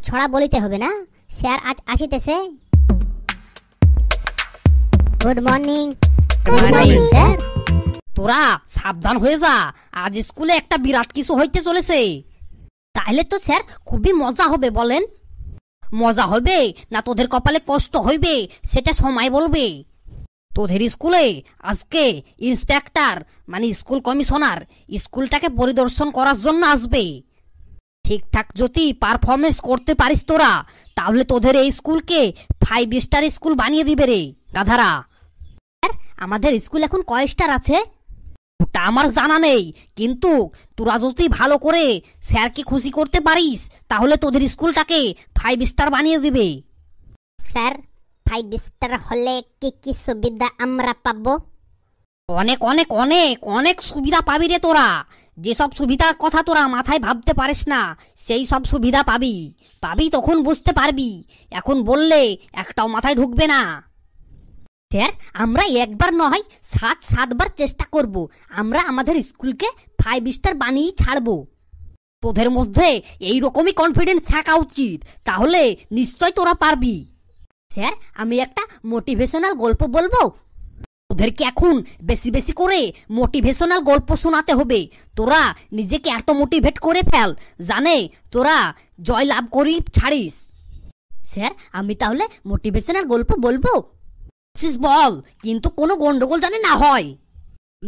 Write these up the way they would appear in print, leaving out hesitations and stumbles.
ছড়া বলিতে হবে না, স্যার আজ আসিতেছে। Good morning. Good morning sir. তোরা সাবধান হয়ে যা, আজ স্কুলে একটা বিরাট কিছু হইতে চলেছে। তাহলে তো স্যার খুবই মজা হবে। বলেন, মজা হবে না তোদের কপালে কষ্ট হইবে সেটা সময় বলবে। তোদের স্কুলে আজকে ইন্সপেক্টর মানে স্কুল কমিশনার স্কুলটাকে পরিদর্শন করার জন্য আসবে। ঠিকঠাক যদি পারফরমেন্স করতে পারিস তোরা, তাহলে তোদের এই স্কুলকে 5 স্টার স্কুল বানিয়ে দিবে রে গাধারা। আমাদের স্কুল এখন কয় স্টার আছে ওটা আমার জানা নেই, কিন্তু তোরা যদি ভালো করে স্যারকে খুশি করতে পারিস তাহলে তোদের স্কুলটাকে 5 স্টার বানিয়ে দিবে। স্যার 5 স্টার হলে কি কি সুবিধা আমরা পাবো? অনেক অনেক অনেক অনেক সুবিধা পাবি রে তোরা। যেসব সুবিধার কথা তোরা মাথায় ভাবতে পারিস না সেই সব সুবিধা পাবি। তখন বুঝতে পারবি, এখন বললে একটাও মাথায় ঢুকবে না। স্যার আমরা একবার নয় 7বার চেষ্টা করব, আমরা আমাদের স্কুলকে 5 স্টার বানিয়ে ছাড়বো। তোদের মধ্যে এইরকমই কনফিডেন্স থাকা উচিত, তাহলে নিশ্চয় তোরা পারবি। স্যার আমি একটা মোটিভেশনাল গল্প বলবো। ওদেরকে এখন বেশি বেশি করে মোটিভেশনাল গল্প শোনাতে হবে। তোরা নিজেকে এত মোটিভেট করে ফেল জানে তোরা জয় লাভ করি ছাড়িস। স্যার আমি তাহলে মোটিভেশনাল গল্প বলবো। বল, কিন্তু কোনো গন্ডগোল জানে না হয়।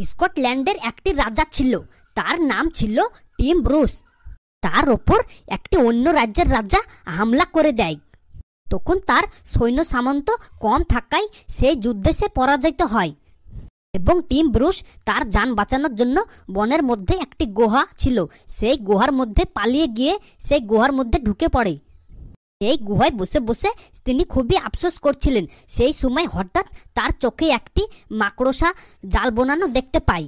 স্কটল্যান্ডের একটি রাজা ছিল, তার নাম ছিল টিম ব্রুস। তার ওপর একটি অন্য রাজ্যের রাজা হামলা করে দেয়। তখন তার সৈন্য সামন্ত কম থাকায় সেই যুদ্ধে সে পরাজিত হয় এবং টিম ব্রুস তার যান বাঁচানোর জন্য বনের মধ্যে একটি গুহা ছিল, সেই গুহার মধ্যে পালিয়ে গিয়ে সেই গুহার মধ্যে ঢুকে পড়ে। এই গুহায় বসে বসে তিনি খুবই আফসোস করছিলেন। সেই সময় হঠাৎ তার চোখে একটি মাকড়সা জাল বোনানো দেখতে পায়।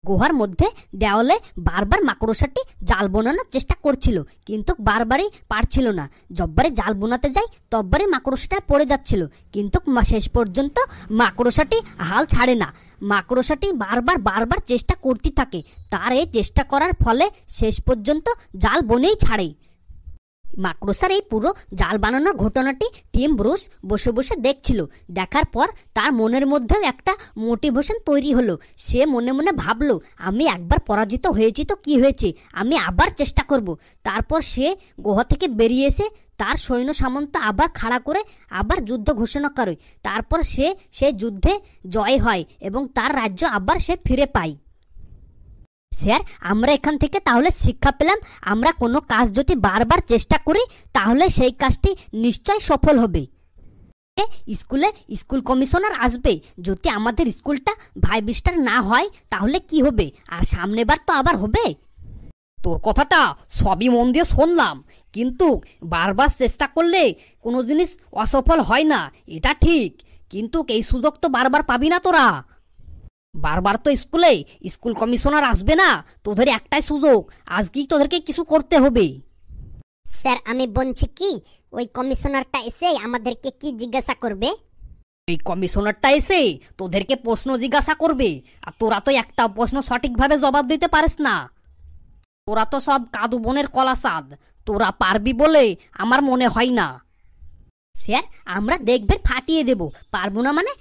গুহার মধ্যে দেওয়ালে বারবার মাকড়সাটি জাল বোনানোর চেষ্টা করছিল, কিন্তু বারবারই পারছিল না। যববারে জাল বোনাতে যায় তববারই মাকড়সাটা পড়ে যাচ্ছিল, কিন্তু শেষ পর্যন্ত মাকড়সাটি হাল ছাড়ে না। মাকড়সাটি বারবার চেষ্টা করতে থাকে। তার এই চেষ্টা করার ফলে শেষ পর্যন্ত জাল বনেই ছাড়ে। মাকড়সার এই পুরো জাল বানানোর ঘটনাটি টিম ব্রুস বসে বসে দেখছিল। দেখার পর তার মনের মধ্যেও একটা মোটিভেশন তৈরি হলো। সে মনে মনে ভাবলো, আমি একবার পরাজিত হয়েছি তো কি হয়েছে, আমি আবার চেষ্টা করব। তারপর সে গুহা থেকে বেরিয়ে এসে তার সৈন্য সামন্ত আবার খাড়া করে আবার যুদ্ধ ঘোষণা করে। তারপর সে যুদ্ধে জয় হয় এবং তার রাজ্য আবার সে ফিরে পায়। স্যার আমরা এখান থেকে তাহলে শিক্ষা পেলাম, আমরা কোনো কাজ যদি বারবার চেষ্টা করি তাহলে সেই কাজটি নিশ্চয় সফল হবে। স্কুল কমিশনার আসবে, যদি আমাদের স্কুলটা 5 স্টার না হয় তাহলে কি হবে, আর সামনেবার তো আবার হবে। তোর কথাটা সবই মন দিয়ে শুনলাম, কিন্তু বারবার চেষ্টা করলে কোনো জিনিস অসফল হয় না এটা ঠিক, কিন্তু এই সুযোগ তো বারবার পাবি না তোরা। বারবার তো স্কুল কমিশনার আসবে না, তোদের একটাই সুযোগ, আজকেই তোদেরকে কিছু করতে হবে। স্যার আমি বলছি কি, ওই কমিশনারটা এসে আমাদেরকে কি জিজ্ঞাসা করবে? এই কমিশনারটা এসে তোদেরকে প্রশ্ন জিজ্ঞাসা করবে, আর তোরা তো একটা প্রশ্ন সঠিকভাবে জবাব দিতে পারিস না। তোরা তো সব কাদু বনের কলা চাঁদ, তোরা পারবি বলে আমার মনে হয় না। স্যার আমরা দেখবেন ফাটিয়ে দেব, পারবো না মানে?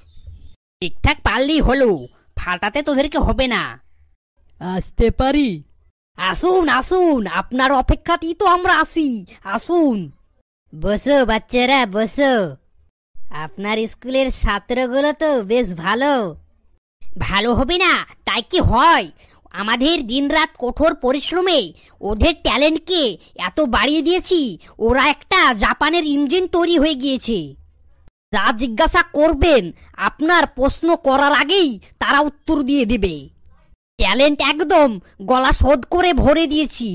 ঠিকঠাক পারলেই হলো, ফাটাতে তোদেরকে হবে না। আসতে পারি? আসুন আসুন, আপনার অপেক্ষাতেই তো আমরা আসি, আসুন। বসো বাচ্চারা বসো। আপনার স্কুলের ছাত্রগুলো তো বেশ ভালো। ভালো হবে না তাই কি হয়? আমাদের দিনরাত কঠোর পরিশ্রমে ওদের ট্যালেন্টকে এত বাড়িয়ে দিয়েছি, ওরা একটা জাপানের ইঞ্জিন তৈরি হয়ে গিয়েছে। যা জিজ্ঞাসা করবেন আপনার প্রশ্ন করার আগেই তারা উত্তর দিয়ে দিবে। ট্যালেন্ট একদম গলা শোধ করে ভরে দিয়েছি।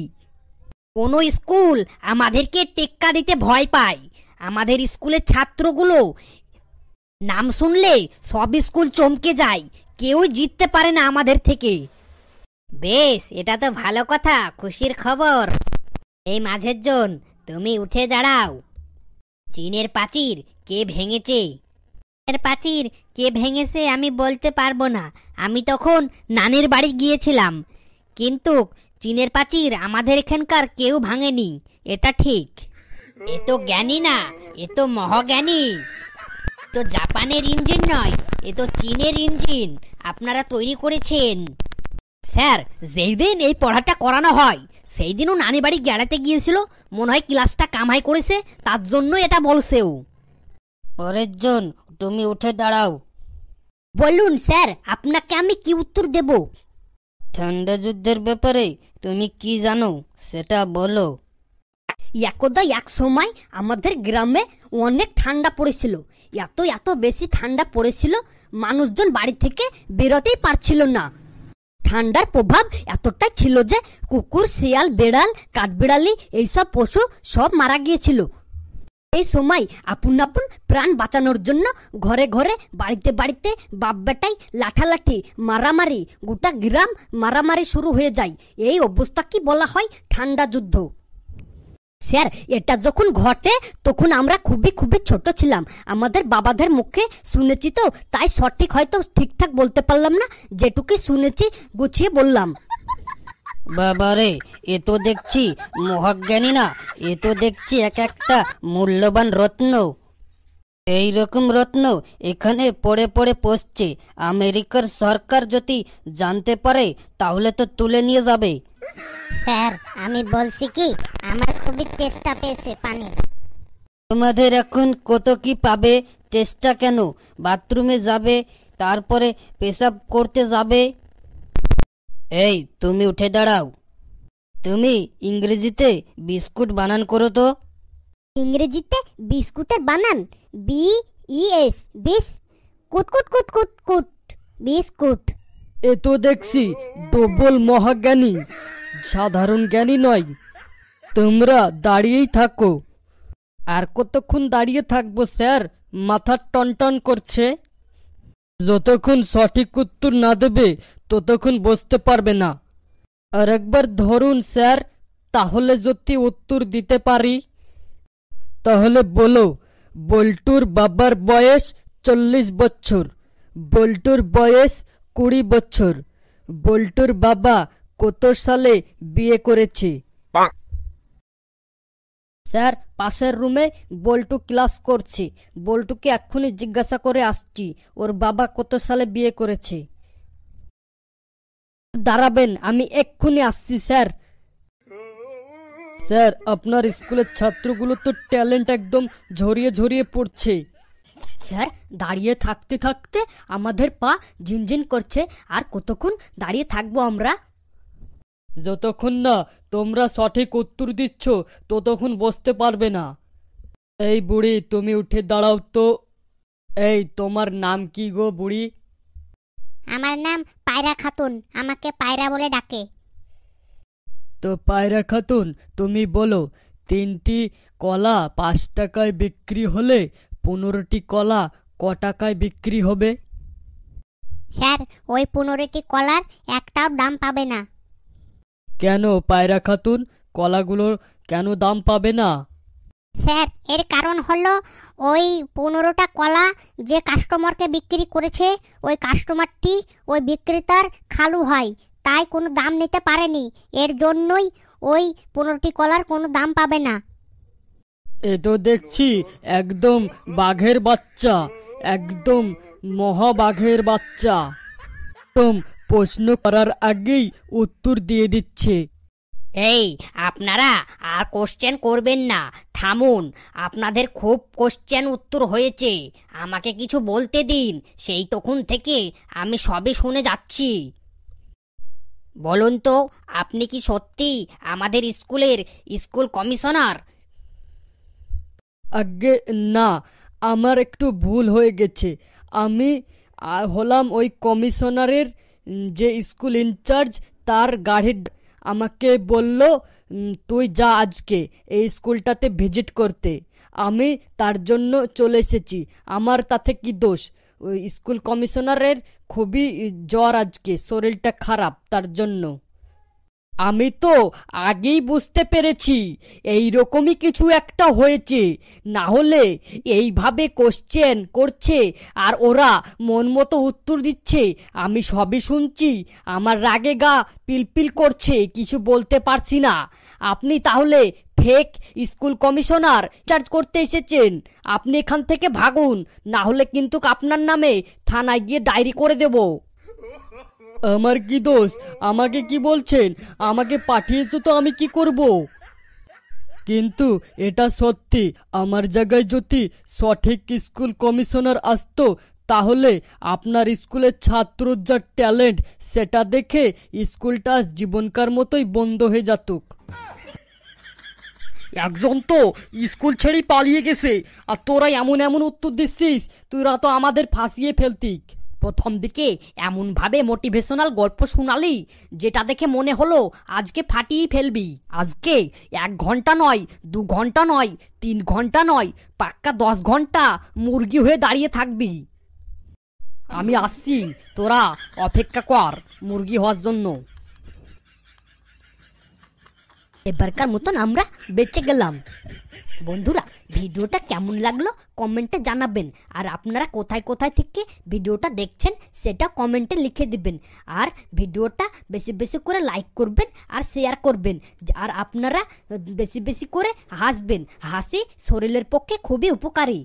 কোনো স্কুল আমাদেরকে টেক্কা দিতে ভয় পায়। আমাদের স্কুলের ছাত্রগুলো নাম শুনলে সব স্কুল চমকে যায়, কেউই জিততে পারে না আমাদের থেকে। বেশ, এটা তো ভালো কথা, খুশির খবর। এই মাঝের জন তুমি উঠে দাঁড়াও। চীনের প্রাচীর কে ভেঙেছে? প্রাচীর কে ভেঙেছে আমি বলতে পারবো না, আমি তখন নানির বাড়ি গিয়েছিলাম, কিন্তু চীনের প্রাচীর আমাদের এখানকার কেউ ভাঙেনি, এটা ঠিক। এ তো জ্ঞানী না, এ তো মহাজ্ঞানী। তো জাপানের ইঞ্জিন নয়, এ তো চীনের ইঞ্জিন আপনারা তৈরি করেছেন। স্যার, যেই দিন এই পড়াটা করানো হয় সেই দিনও নানি বাড়ি গেড়াতে গিয়েছিল, মনে হয় ক্লাসটা কামাই করেছে, তার জন্য এটা বলছেও। পরের জন, তুমি উঠে দাঁড়াও। বলুন স্যার, আপনাকে আমি কি উত্তর দেব? ঠান্ডা যুদ্ধের ব্যাপারে তুমি কি জানো সেটা বলো। একদা এক সময় আমাদের গ্রামে অনেক ঠান্ডা পড়েছিল, এত এত বেশি ঠান্ডা পড়েছিল মানুষজন বাড়ি থেকে বেরোতেই পারছিল না। ঠান্ডার প্রভাব এতটাই ছিল যে কুকুর, শিয়াল, বেড়াল, কাঠবিড়ালি এইসব পশু সব মারা গিয়েছিল। এই সময় আপন আপন প্রাণ বাঁচানোর জন্য ঘরে ঘরে, বাড়িতে বাড়িতে বাপ বেটাই লাঠালাঠি, মারামারি, গোটা গ্রাম মারামারি শুরু হয়ে যায়। এই অবস্থা কি বলা হয় ঠান্ডা যুদ্ধ। স্যার, এটা যখন ঘটে তখন আমরা খুবই খুবই ছোট ছিলাম। আমাদের বাবাদের মুখে শুনেছি তো, তাই সঠিক হয়তো ঠিকঠাক বলতে পারলাম না, যেটুকু শুনেছি গুছিয়ে বললাম। বাবারে, এ তো দেখছি মহাজ্ঞানী না, এ তো দেখছি এক একটা মূল্যবান রত্ন। এই রকম রত্ন এখানে পড়ে পড়ে পড়ছে, আমেরিকার সরকার যদি জানতে পারে তাহলে তো তুলে নিয়ে যাবে। স্যার, আমি বলছি কি, আমার খুবই তেষ্টা পেয়েছে পানি। তোমাদের এখন কত কি পাবে, চেষ্টা কেন? বাথরুমে যাবে, তারপরে পেশাব করতে যাবে। এই, তুমি উঠে দাঁড়াও। তুমি ইংরেজিতে বিস্কুট বানান করো তো। ইংরেজিতে বিস্কুটের বানান? BES, বিস, কুট কুট কুট কুট কুট, বিস্কুট। এ তো দেখছি ডবল মহাজ্ঞানী, সাধারণ জ্ঞানী নয়। তোমরা দাঁড়িয়েই থাকো। আর কতক্ষণ দাঁড়িয়ে থাকবো স্যার? মাথা টনটন করছে। যতক্ষণ সঠিক উত্তর না দেবে ততক্ষণ বসতে পারবে না। আর একবার ধরুন স্যার, তাহলে যদি উত্তর দিতে পারি। তাহলে বলো, বল্টুর বাবার বয়স 40 বছর, বল্টুর বয়স 20 বছর। বল্টুর বাবা কত সালে বিয়ে করেছে? স্যার, পাশের রুমে বল্টু ক্লাস করছে, বল্টুকে এক্ষুনি জিজ্ঞাসা করে আসছি ওর বাবা কত সালে বিয়ে করেছে। দাঁড়াবেন, আমি এক্ষুনি আসছি স্যার। স্যার, আপনার স্কুলের ছাত্রগুলো তো ট্যালেন্ট একদম ঝরিয়ে ঝরিয়ে পড়ছে। স্যার, দাঁড়িয়ে থাকতে থাকতে আমাদের পা ঝিনঝিন করছে, আর কতক্ষণ দাঁড়িয়ে থাকবো আমরা? যতক্ষণ না তোমরা সঠিক উত্তর দিচ্ছ ততক্ষণ বসতে পারবে না। এই বুড়ি, তুমি উঠে দাঁড়াও তো। এই, তোমার নাম কি গো বুড়ি? আমার নাম পায়রা খাতুন, আমাকে পায়রা বলে ডাকে। তো পায়রা খাতুন, তুমি বলো, 3টি কলা 5 টাকায় বিক্রি হলে 15টি কলা ক টাকায় বিক্রি হবে? স্যার, ওই 15টি কলার একটাও দাম পাবে না। কেন পায়রা খাতুন, কলাগুলোর কেন দাম পাবে না? স্যার, এর কারণ হলো ওই 15টা কলা যে কাস্টমারকে বিক্রি করেছে, ওই কাস্টমারটি ওই বিক্রেতার খালু হয়, তাই কোনো দাম নিতে পারেনি। এর জন্যই ওই 15টি কলার কোনো দাম পাবে না। এ তো দেখছি একদম বাঘের বাচ্চা, একদম মহাবাঘের বাচ্চা। একদম প্রশ্ন করার আগেই উত্তর দিয়ে দিচ্ছে। এই, আপনারা আর কোশ্চেন করবেন না, থামুন। আপনাদের খুব কোশ্চেন উত্তর হয়েছে, আমাকে কিছু বলতে দিন। সেই তখন থেকে আমি সবই শুনে যাচ্ছি। বলুন তো, আপনি কি সত্যি আমাদের স্কুলের স্কুল কমিশনার? আগে না, আমার একটু ভুল হয়ে গেছে। আমি হলাম ওই কমিশনারের যে স্কুল ইনচার্জ, তার গাড়ি। আমাকে বলল তুই যা আজকে এই স্কুলটাতে ভিজিট করতে। আমি তার জন্য চলে এসেছি। আমার তাতে কি দোষ? ওই স্কুল কমিশনারের খুবই জ্বর, আজকে শরীরটা খারাপ, তার জন্য। আমি তো আগেই বুঝতে পেরেছি এই রকমই কিছু একটা হয়েছে, না হলে এইভাবে কোশ্চেন করছে আর ওরা মন মতো উত্তর দিচ্ছে। আমি সবই শুনছি, আমার রাগে গা পিলপিল করছে, কিছু বলতে পারছি না। আপনি তাহলে ফেক স্কুল কমিশনার চার্জ করতে এসেছেন। আপনি এখান থেকে ভাগুন, না হলে কিন্তু আপনার নামে থানায় গিয়ে ডায়েরি করে দেব। আমার কি দোষ? আমাকে কি বলছেন? আমাকে পাঠিয়েছো তো আমি কি করব? কিন্তু এটা সত্যি, আমার জায়গায় যদি সঠিক স্কুল কমিশনার আসতো তাহলে আপনার স্কুলের ছাত্রর যা ট্যালেন্ট সেটা দেখে স্কুলটা জীবনকার মতোই বন্ধ হয়ে যেত। একজন তো স্কুল ছেড়েই পালিয়ে গেছে, আর তোরা এমন এমন উত্তর দিচ্ছিস, তোরা তো আমাদের ফাঁসিয়ে ফেলতিক। প্রথম দিকে এমনভাবে মোটিভেশনাল গল্প শোনালি যেটা দেখে মনে হলো আজকে ফাটিয়ে ফেলবি। আজকে 1 ঘন্টা নয়, 2 ঘন্টা নয়, 3 ঘন্টা নয়, পাক্কা 10 ঘন্টা মুরগি হয়ে দাঁড়িয়ে থাকবি। আমি আসছি, তোরা অপেক্ষা কর মুরগি হওয়ার জন্য। এবারকার মতন আমরা বেঁচে গেলাম। বন্ধুরা, ভিডিওটা কেমন লাগলো কমেন্টে জানাবেন, আর আপনারা কোথায় কোথায় থেকে ভিডিওটা দেখছেন সেটা কমেন্টে লিখে দিবেন। আর ভিডিওটা বেশি বেশি করে লাইক করবেন আর শেয়ার করবেন, আর আপনারা বেশি বেশি করে হাসবেন। হাসি শরীরের পক্ষে খুবই উপকারী।